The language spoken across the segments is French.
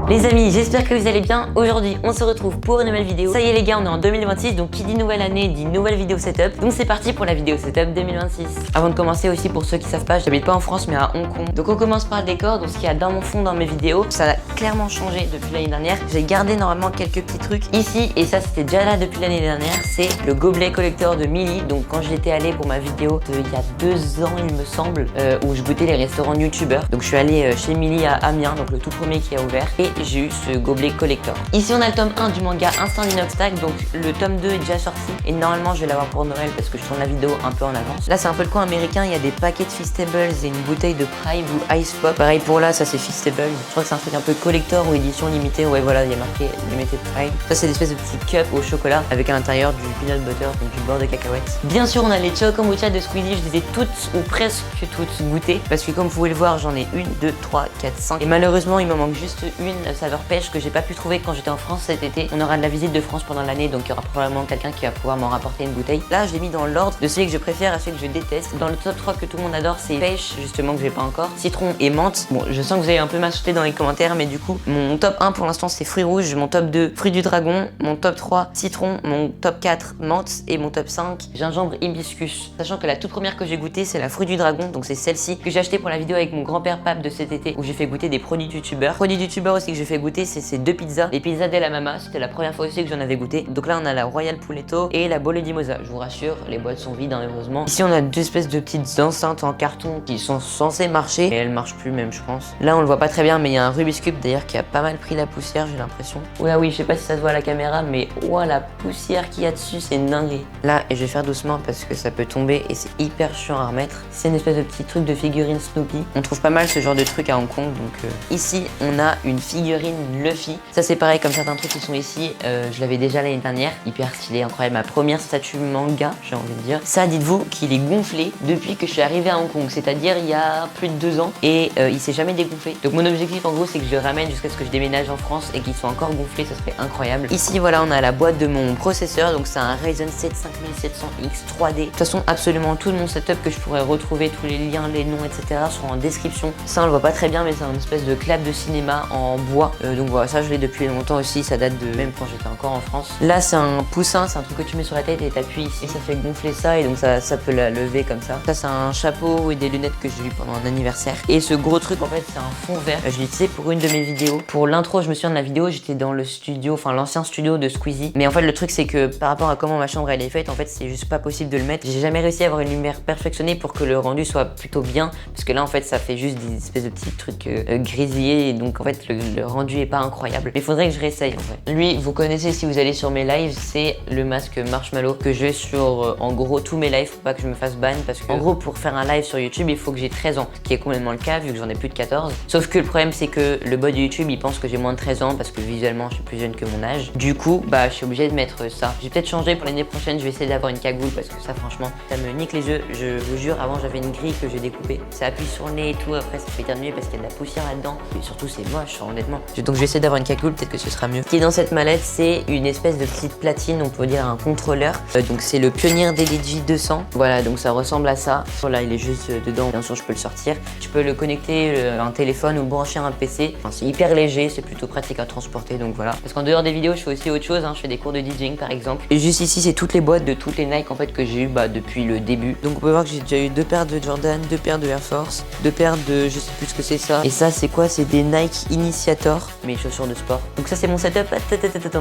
Les amis, j'espère que vous allez bien. Aujourd'hui, on se retrouve pour une nouvelle vidéo. Ça y est les gars, on est en 2026, donc qui dit nouvelle année dit nouvelle vidéo setup. Donc c'est parti pour la vidéo setup 2026. Avant de commencer aussi, pour ceux qui savent pas, j'habite pas en France mais à Hong Kong. Donc on commence par le décor, donc ce qu'il y a dans mon fond dans mes vidéos. Ça a clairement changé depuis l'année dernière. J'ai gardé normalement quelques petits trucs ici, et ça c'était déjà là depuis l'année dernière. C'est le gobelet collector de Milly. Donc quand j'étais allé pour ma vidéo il y a 2 ans il me semble, où je goûtais les restaurants youtubeurs. Donc je suis allé chez Milly à Amiens, donc le tout premier qui a ouvert, et j'ai eu ce gobelet collector. Ici on a le tome 1 du manga Instant Inox Tag, donc le tome 2 est déjà sorti et normalement je vais l'avoir pour Noël parce que je tourne la vidéo un peu en avance. Là c'est un peu le coin américain, il y a des paquets de Feastables et une bouteille de Prime ou Ice Pop. Pareil pour là, ça c'est Feastables. Je crois que c'est un truc un peu collector ou édition limitée. Ouais voilà, il y a marqué Limited Prime. Ça c'est l'espèce de petite cup au chocolat avec à l'intérieur du peanut butter, donc du beurre de cacahuète. Bien sûr on a les Choco Kombucha de Squeezie, je les ai toutes ou presque toutes goûtées parce que comme vous pouvez le voir j'en ai 1, 2, 3, 4, 5 et malheureusement il me manque juste une saveur pêche que j'ai pas pu trouver quand j'étais en France cet été. On aura de la visite de France pendant l'année, donc il y aura probablement quelqu'un qui va pouvoir m'en rapporter une bouteille. Là je l'ai mis dans l'ordre de celui que je préfère à celui que je déteste. Dans le top 3 que tout le monde adore c'est pêche justement, que j'ai pas encore, citron et menthe. Bon je sens que vous allez un peu m'insulter dans les commentaires, mais du coup mon top 1 pour l'instant c'est fruits rouges, mon top 2 fruits du dragon, mon top 3 citron, mon top 4 menthe et mon top 5 gingembre hibiscus. Sachant que la toute première que j'ai goûté c'est la fruit du dragon, donc c'est celle-ci que j'ai acheté pour la vidéo avec mon grand-père Pape de cet été où j'ai fait goûter des produits youtubeurs. Produits youtubeurs aussi que j'ai fait goûter c'est ces 2 pizzas, les pizzas Della Mama, c'était la première fois aussi que j'en avais goûté. Donc là on a la Royal Puletto et la Bole di Mosa. Je vous rassure, les boîtes sont vides heureusement. Ici on a 2 espèces de petites enceintes en carton qui sont censées marcher, mais elles marchent plus même je pense. Là on le voit pas très bien, mais il y a un Rubik's Cube d'ailleurs qui a pas mal pris la poussière, j'ai l'impression. Oula oui, je sais pas si ça se voit à la caméra, mais ouah la poussière qu'il y a dessus, c'est une dinguerie. Là, et je vais faire doucement parce que ça peut tomber et c'est hyper chiant à remettre. C'est une espèce de petit truc de figurine Snoopy. On trouve pas mal ce genre de truc à Hong Kong, donc ici on a une figurine Luffy. Ça c'est pareil comme certains trucs qui sont ici, je l'avais déjà l'année dernière, hyper stylé, incroyable, ma première statue manga, j'ai envie de dire. Ça, dites-vous qu'il est gonflé depuis que je suis arrivé à Hong Kong, c'est-à-dire il y a plus de 2 ans, et il s'est jamais dégonflé. Donc mon objectif en gros c'est que je le ramène jusqu'à ce que je déménage en France et qu'il soit encore gonflé, ça serait incroyable. Ici voilà, on a la boîte de mon processeur, donc c'est un Ryzen 7 5700X 3D. De toute façon absolument tout de mon setup que je pourrais retrouver, tous les liens, les noms, etc. seront en description. Ça on le voit pas très bien, mais c'est une espèce de clap de cinéma en bois, donc voilà, ça je l'ai depuis longtemps aussi, ça date de même quand j'étais encore en France. Là c'est un poussin, c'est un truc que tu mets sur la tête et t'appuies ici, ça fait gonfler ça et donc ça peut la lever comme ça. Ça c'est un chapeau et des lunettes que j'ai eu pendant un anniversaire. Et ce gros truc en fait c'est un fond vert, je l'ai utilisé pour une de mes vidéos. Pour l'intro je me souviens de la vidéo, j'étais dans le studio, enfin l'ancien studio de Squeezie. Mais en fait le truc c'est que par rapport à comment ma chambre elle est faite, en fait c'est juste pas possible de le mettre. J'ai jamais réussi à avoir une lumière perfectionnée pour que le rendu soit plutôt bien, parce que là en fait ça fait juste des espèces de petits trucs grésillés, et donc en fait le rendu est pas incroyable. Mais il faudrait que je réessaye en vrai. Lui vous connaissez si vous allez sur mes lives, c'est le masque Marshmallow que je vais sur en gros tous mes lives pour pas que je me fasse ban, parce que en gros pour faire un live sur YouTube il faut que j'ai 13 ans, ce qui est complètement le cas vu que j'en ai plus de 14. Sauf que le problème c'est que le bot de YouTube il pense que j'ai moins de 13 ans parce que visuellement je suis plus jeune que mon âge. Du coup bah je suis obligé de mettre ça. J'ai peut-être changé pour l'année prochaine, je vais essayer d'avoir une cagoule parce que ça franchement ça me nique les yeux. Je vous jure, avant j'avais une grille que j'ai découpée, ça appuie sur le nez et tout, après ça fait éternuer parce qu'il y a de la poussière là-dedans et surtout c'est moche honnêtement. Donc je vais essayer d'avoir une cagoule, peut-être que ce sera mieux. Ce qui est dans cette mallette c'est une espèce de petite platine, on peut dire un contrôleur. Donc c'est le Pioneer DDJ 200. Voilà, donc ça ressemble à ça. Là il est juste dedans, bien sûr je peux le sortir. Je peux le connecter à un téléphone ou brancher un PC. Enfin, c'est hyper léger, c'est plutôt pratique à transporter, donc voilà. Parce qu'en dehors des vidéos je fais aussi autre chose, hein. Je fais des cours de DJing par exemple. Et juste ici c'est toutes les boîtes de toutes les Nike en fait que j'ai eu depuis le début. Donc on peut voir que j'ai déjà eu 2 paires de Jordan, 2 paires de Air Force, 2 paires de je sais plus ce que c'est ça. Et ça c'est quoi? C'est des Nike Initiator, mes chaussures de sport. Donc ça c'est mon setup.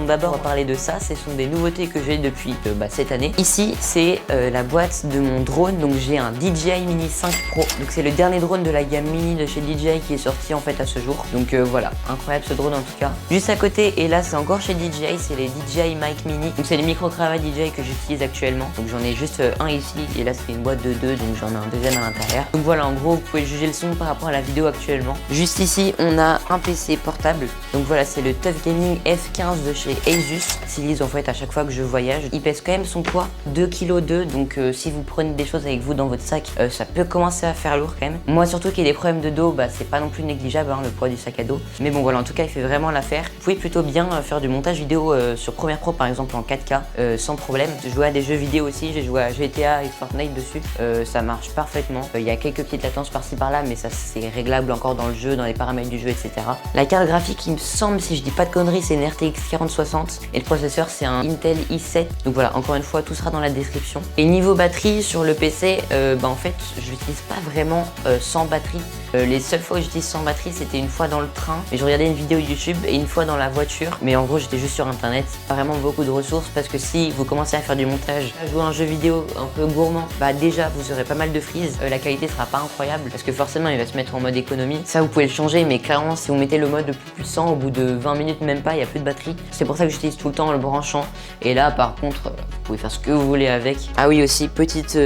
D'abord on va parler de ça, ce sont des nouveautés que j'ai depuis cette année. Ici c'est la boîte de mon drone, donc j'ai un DJI Mini 5 Pro. Donc c'est le dernier drone de la gamme Mini de chez DJI qui est sorti en fait à ce jour. Donc voilà, incroyable ce drone en tout cas. Juste à côté, et là c'est encore chez DJI, c'est les DJI Mic Mini. Donc c'est les micro-cravates DJI que j'utilise actuellement. Donc j'en ai juste un ici et là c'est une boîte de 2, donc j'en ai un deuxième à l'intérieur. Donc voilà, en gros vous pouvez juger le son par rapport à la vidéo actuellement. Juste ici on a un PC portable. Donc voilà, c'est le Tough Gaming F15 de chez Asus. J'utilise en fait à chaque fois que je voyage. Il pèse quand même son poids, 2,2 kg. Donc si vous prenez des choses avec vous dans votre sac, ça peut commencer à faire lourd quand même. Moi surtout qu'il y ait des problèmes de dos, c'est pas non plus négligeable le poids du sac à dos. Mais bon voilà, en tout cas il fait vraiment l'affaire. Vous pouvez plutôt bien faire du montage vidéo sur Premiere Pro par exemple en 4K sans problème. Je joue à des jeux vidéo aussi, j'ai joué à GTA et Fortnite dessus. Ça marche parfaitement. Il y a quelques petites latences par-ci par-là, mais ça c'est réglable encore dans le jeu, dans les paramètres du jeu, etc. La carte carte graphique, il me semble, si je dis pas de conneries, c'est une RTX 4060 et le processeur c'est un Intel i7. Donc voilà, encore une fois, tout sera dans la description. Et niveau batterie sur le PC, en fait, je l'utilise pas vraiment sans batterie. Les seules fois où j'utilise sans batterie, c'était une fois dans le train, mais je regardais une vidéo YouTube, et une fois dans la voiture. Mais en gros, j'étais juste sur internet. Pas vraiment beaucoup de ressources, parce que si vous commencez à faire du montage, à jouer à un jeu vidéo un peu gourmand, bah déjà vous aurez pas mal de frises. La qualité sera pas incroyable, parce que forcément il va se mettre en mode économie. Ça vous pouvez le changer, mais clairement si vous mettez le mode le plus puissant, au bout de 20 minutes même pas, il n'y a plus de batterie. C'est pour ça que j'utilise tout le temps en le branchant. Et là par contre, vous pouvez faire ce que vous voulez avec. Ah oui, aussi petite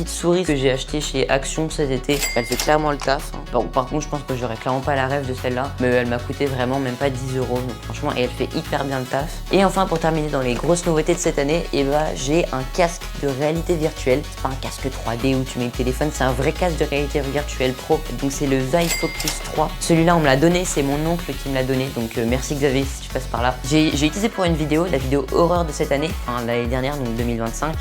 souris que j'ai acheté chez Action cet été. Elle fait clairement le taf, hein. Bon, par contre je pense que j'aurais clairement pas la rêve de celle-là, mais elle m'a coûté vraiment même pas 10 €. Donc franchement, et elle fait hyper bien le taf. Et enfin, pour terminer dans les grosses nouveautés de cette année, et bah j'ai un casque de réalité virtuelle. C'est pas un casque 3D où tu mets le téléphone, c'est un vrai casque de réalité virtuelle pro. Donc c'est le Vive Focus 3. Celui-là on me l'a donné, c'est mon oncle qui me l'a donné. Donc merci Xavier si tu passes par là. J'ai utilisé pour une vidéo, la vidéo horreur de cette année, enfin l'année dernière, donc 2025.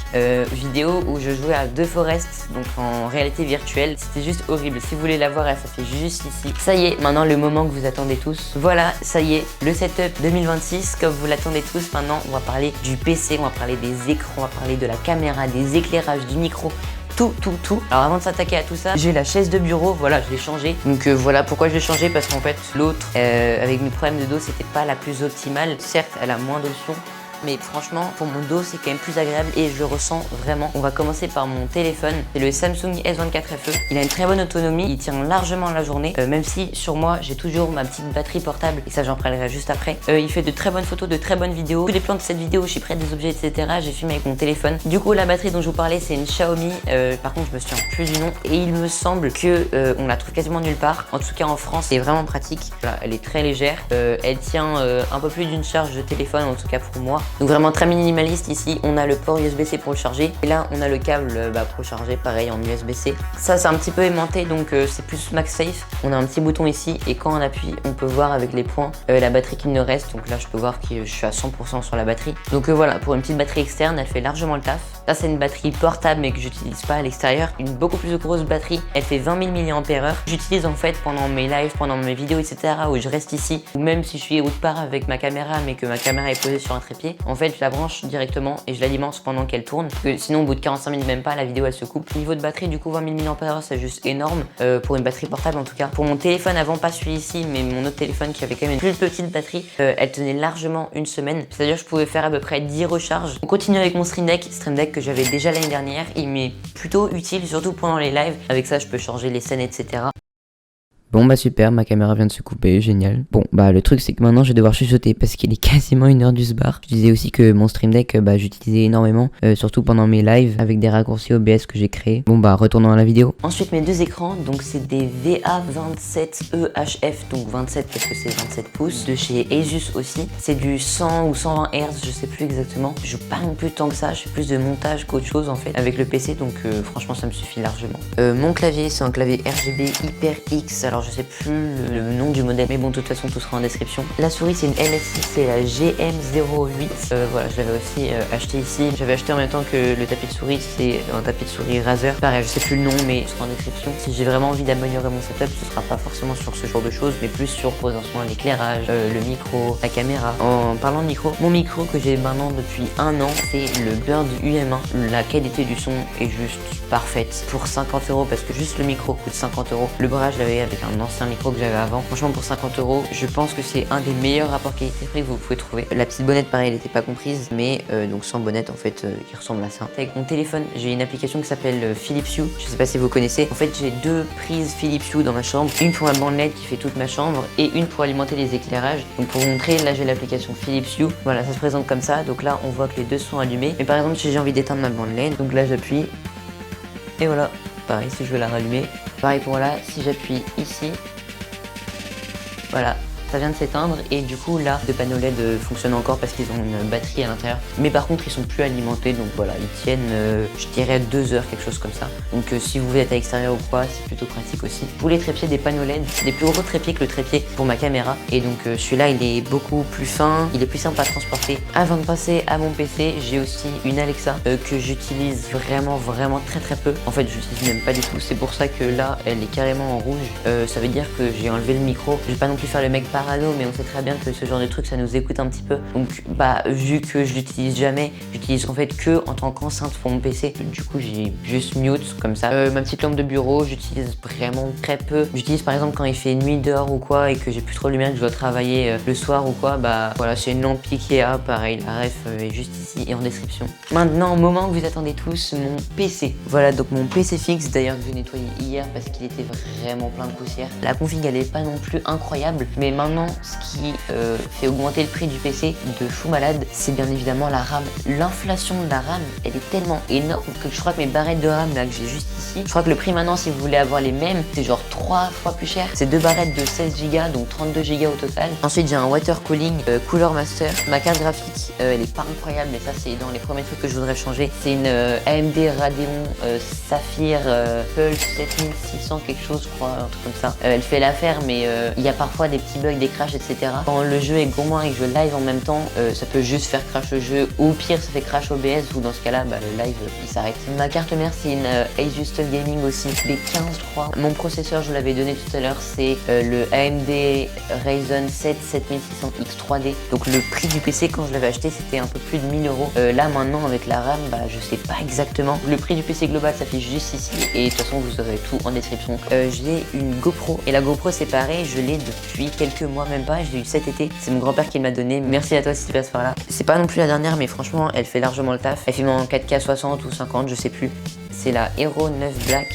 Vidéo où je jouais à The Forest, donc en réalité virtuelle. C'était juste horrible. Si vous voulez la voir, elle s'affiche juste ici. Ça y est, maintenant le moment que vous attendez tous. Voilà, ça y est, le setup 2026, comme vous l'attendez tous. Maintenant, on va parler du PC, on va parler des écrans, on va parler de la caméra, des éclairages, du micro. Tout. Alors avant de s'attaquer à tout ça, j'ai la chaise de bureau, voilà, je l'ai changée. Donc voilà pourquoi je l'ai changée, parce qu'en fait l'autre, avec mes problèmes de dos, c'était pas la plus optimale. Certes, elle a moins de son, mais franchement, pour mon dos, c'est quand même plus agréable et je le ressens vraiment. On va commencer par mon téléphone. C'est le Samsung S24 FE. Il a une très bonne autonomie, il tient largement la journée, même si sur moi, j'ai toujours ma petite batterie portable et ça, j'en parlerai juste après. Il fait de très bonnes photos, de très bonnes vidéos. Tous les plans de cette vidéo, je suis près des objets, etc. J'ai filmé avec mon téléphone. Du coup, la batterie dont je vous parlais, c'est une Xiaomi. Par contre, je me souviens plus du nom et il me semble que on la trouve quasiment nulle part. En tout cas, en France, c'est vraiment pratique. Voilà, elle est très légère. Elle tient un peu plus d'une charge de téléphone, en tout cas pour moi. Donc vraiment très minimaliste. Ici on a le port USB-C pour le charger et là on a le câble pour charger pareil en USB-C. Ça c'est un petit peu aimanté, donc c'est plus MagSafe. On a un petit bouton ici et quand on appuie on peut voir avec les points la batterie qu'il nous reste. Donc là je peux voir que je suis à 100% sur la batterie. Donc voilà, pour une petite batterie externe elle fait largement le taf. Ça c'est une batterie portable mais que j'utilise pas à l'extérieur. Une beaucoup plus grosse batterie, elle fait 20 000 mAh. J'utilise en fait pendant mes lives, pendant mes vidéos, etc. où je reste ici, ou même si je suis autre part avec ma caméra mais que ma caméra est posée sur un trépied. En fait je la branche directement et je l'alimente pendant qu'elle tourne, parce que sinon au bout de 45 minutes même pas, la vidéo elle se coupe. Niveau de batterie du coup 20 000 mAh c'est juste énorme pour une batterie portable en tout cas. Pour mon téléphone avant, pas celui ici mais mon autre téléphone qui avait quand même une plus petite batterie, elle tenait largement une semaine, c'est-à-dire je pouvais faire à peu près 10 recharges. On continue avec mon Stream Deck que j'avais déjà l'année dernière. Il m'est plutôt utile surtout pendant les lives, avec ça je peux changer les scènes etc. Bon bah super, ma caméra vient de se couper, génial. Bon bah le truc c'est que maintenant je vais devoir chuchoter parce qu'il est quasiment 1h du sbar. Je disais aussi que mon Stream Deck j'utilisais énormément, surtout pendant mes lives avec des raccourcis OBS que j'ai créés. Bon bah retournons à la vidéo. Ensuite mes deux écrans, donc c'est des VA27 donc 27 parce que c'est 27 pouces, de chez Asus aussi. C'est du 100 ou 120 Hz, je sais plus exactement. Je joue pas non plus tant que ça, je fais plus de montage qu'autre chose en fait avec le PC, donc franchement ça me suffit largement. Mon clavier c'est un clavier RGB HyperX, alors je sais plus le nom du modèle, mais bon de toute façon tout sera en description. La souris c'est une MSI, c'est la GM08. Voilà, je l'avais aussi acheté ici. J'avais acheté en même temps que le tapis de souris, c'est un tapis de souris Razer. Pareil, je sais plus le nom, mais ce sera en description. Si j'ai vraiment envie d'améliorer mon setup, ce sera pas forcément sur ce genre de choses, mais plus sur potentiellement l'éclairage, le micro, la caméra. En parlant de micro, mon micro que j'ai maintenant depuis 1 an, c'est le Bird UM1. La qualité du son est juste parfaite pour 50 € parce que juste le micro coûte 50 €. Le bras je l'avais avec un ancien micro que j'avais avant. Franchement pour 50 €, je pense que c'est un des meilleurs rapports qualité-prix que vous pouvez trouver. La petite bonnette pareil elle n'était pas comprise, mais donc sans bonnette en fait qui ressemble à ça. Avec mon téléphone j'ai une application qui s'appelle Philips Hue. Je sais pas si vous connaissez. En fait j'ai 2 prises Philips Hue dans ma chambre, une pour ma bande LED qui fait toute ma chambre et une pour alimenter les éclairages. Donc pour vous montrer, là j'ai l'application Philips Hue. Voilà, ça se présente comme ça. Donc là on voit que les deux sont allumés. Mais par exemple si j'ai envie d'éteindre ma bande LED, donc là j'appuie et voilà. Pareil si je veux la rallumer. Pareil pour là, si j'appuie ici, voilà, ça vient de s'éteindre et du coup là, les panneaux LED fonctionnent encore parce qu'ils ont une batterie à l'intérieur. Mais par contre, ils sont plus alimentés, donc voilà, ils tiennent, je dirais 2 heures, quelque chose comme ça. Donc si vous êtes à l'extérieur ou quoi, c'est plutôt pratique aussi. Pour les trépieds des panneaux LED, c'est des plus gros trépieds que le trépied pour ma caméra. Et donc celui-là, il est beaucoup plus fin, il est plus simple à transporter. Avant de passer à mon PC, j'ai aussi une Alexa que j'utilise vraiment très peu. En fait, je l'utilise même pas du tout. C'est pour ça que là, elle est carrément en rouge. Ça veut dire que j'ai enlevé le micro. Je vais pas non plus faire le mec parano, mais on sait très bien que ce genre de truc ça nous écoute un petit peu. Donc bah vu que je l'utilise jamais, j'utilise en fait que en tant qu'enceinte pour mon PC. Du coup j'ai juste mute comme ça. Ma petite lampe de bureau, j'utilise vraiment très peu. J'utilise par exemple quand il fait nuit dehors ou quoi et que j'ai plus trop de lumière, que je dois travailler le soir ou quoi. Bah voilà, c'est une lampe Ikea, pareil, la ref est juste ici et en description. Maintenant, au moment que vous attendez tous, mon PC. Voilà donc mon PC fixe, d'ailleurs que j'ai nettoyé hier parce qu'il était vraiment plein de poussière. La config elle est pas non plus incroyable, mais maintenant ce qui fait augmenter le prix du PC de fou malade, c'est bien évidemment la RAM. L'inflation de la RAM, elle est tellement énorme que je crois que mes barrettes de RAM là que j'ai juste ici, je crois que le prix maintenant si vous voulez avoir les mêmes, c'est genre 3 fois plus cher. C'est 2 barrettes de 16 Go, donc 32 Go au total. Ensuite j'ai un water cooling Cooler Master. Ma carte graphique, elle est pas incroyable, mais ça c'est dans les premiers trucs que je voudrais changer. C'est une AMD Radeon Sapphire Pulse 7600 quelque chose, je crois, un truc comme ça. Elle fait l'affaire, mais il y a parfois des petits bugs, des crashs, etc. Quand le jeu est gourmand et que je live en même temps, ça peut juste faire crash le jeu, ou pire, ça fait crash OBS, ou dans ce cas-là, bah, le live il s'arrête. Ma carte mère, c'est une Asus TUF Gaming aussi, B15 je crois. Mon processeur, je vous l'avais donné tout à l'heure, c'est le AMD Ryzen 7 7600X 3D. Donc le prix du PC quand je l'avais acheté, c'était un peu plus de 1000 euros. Là maintenant avec la RAM, bah je sais pas exactement. Le prix du PC global s'affiche juste ici et de toute façon vous aurez tout en description. J'ai une GoPro et la GoPro c'est pareil, je l'ai depuis quelques mois, même pas, je l'ai eu cet été. C'est mon grand-père qui me l'a donné. Merci à toi si tu passes par là. C'est pas non plus la dernière, mais franchement elle fait largement le taf. Elle filme en 4K 60 ou 50, je sais plus. C'est la Hero 9 Black.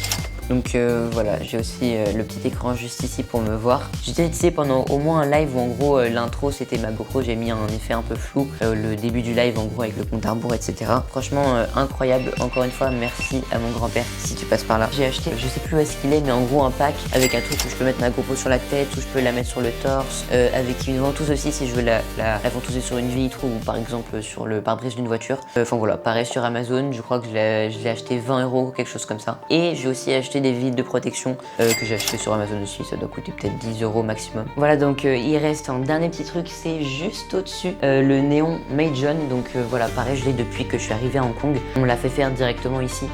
Donc voilà, j'ai aussi le petit écran juste ici pour me voir. J'ai déjà utilisé pendant au moins un live où en gros l'intro c'était ma GoPro, j'ai mis un effet un peu flou, le début du live en gros avec le compte à rebours, etc. Franchement incroyable, encore une fois merci à mon grand-père si tu passes par là. J'ai acheté, je sais plus où est-ce qu'il est, mais en gros un pack avec un truc où je peux mettre ma GoPro sur la tête, où je peux la mettre sur le torse, avec une ventouse aussi si je veux la ventouser sur une vitre ou par exemple sur le pare-brise d'une voiture. Enfin voilà, pareil sur Amazon, je crois que je l'ai acheté 20 euros, quelque chose comme ça. Et j'ai aussi acheté des vides de protection que j'ai acheté sur Amazon aussi, ça doit coûter peut-être 10 euros maximum. Voilà donc il reste un dernier petit truc, c'est juste au-dessus le néon Made John. Donc voilà, pareil je l'ai depuis que je suis arrivé à Hong Kong, on l'a fait faire directement ici.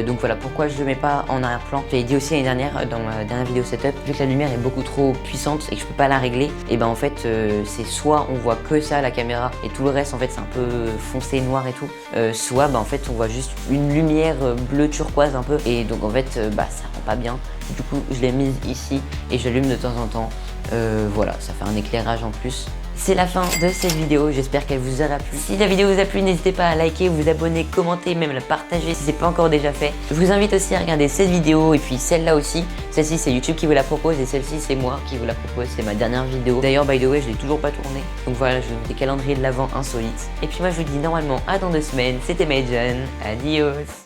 Donc voilà pourquoi je le mets pas en arrière-plan. Je l'ai dit aussi l'année dernière dans ma dernière vidéo setup, vu que la lumière est beaucoup trop puissante et que je peux pas la régler, et ben en fait c'est soit on voit que ça à la caméra et tout le reste en fait c'est un peu foncé noir et tout, soit bah en fait on voit juste une lumière bleu turquoise un peu, et donc en fait bah ça rend pas bien. Du coup je l'ai mise ici et je l'allume de temps en temps. Voilà, ça fait un éclairage en plus. C'est la fin de cette vidéo, j'espère qu'elle vous aura plu. Si la vidéo vous a plu, n'hésitez pas à liker, vous abonner, commenter, même la partager si c'est pas encore déjà fait. Je vous invite aussi à regarder cette vidéo et puis celle-là aussi. Celle-ci c'est YouTube qui vous la propose et celle-ci c'est moi qui vous la propose, c'est ma dernière vidéo. D'ailleurs by the way je l'ai toujours pas tournée. Donc voilà, je vous mets des calendriers de l'avant insolites. Et puis moi je vous dis normalement à dans 2 semaines, c'était Majon, adios.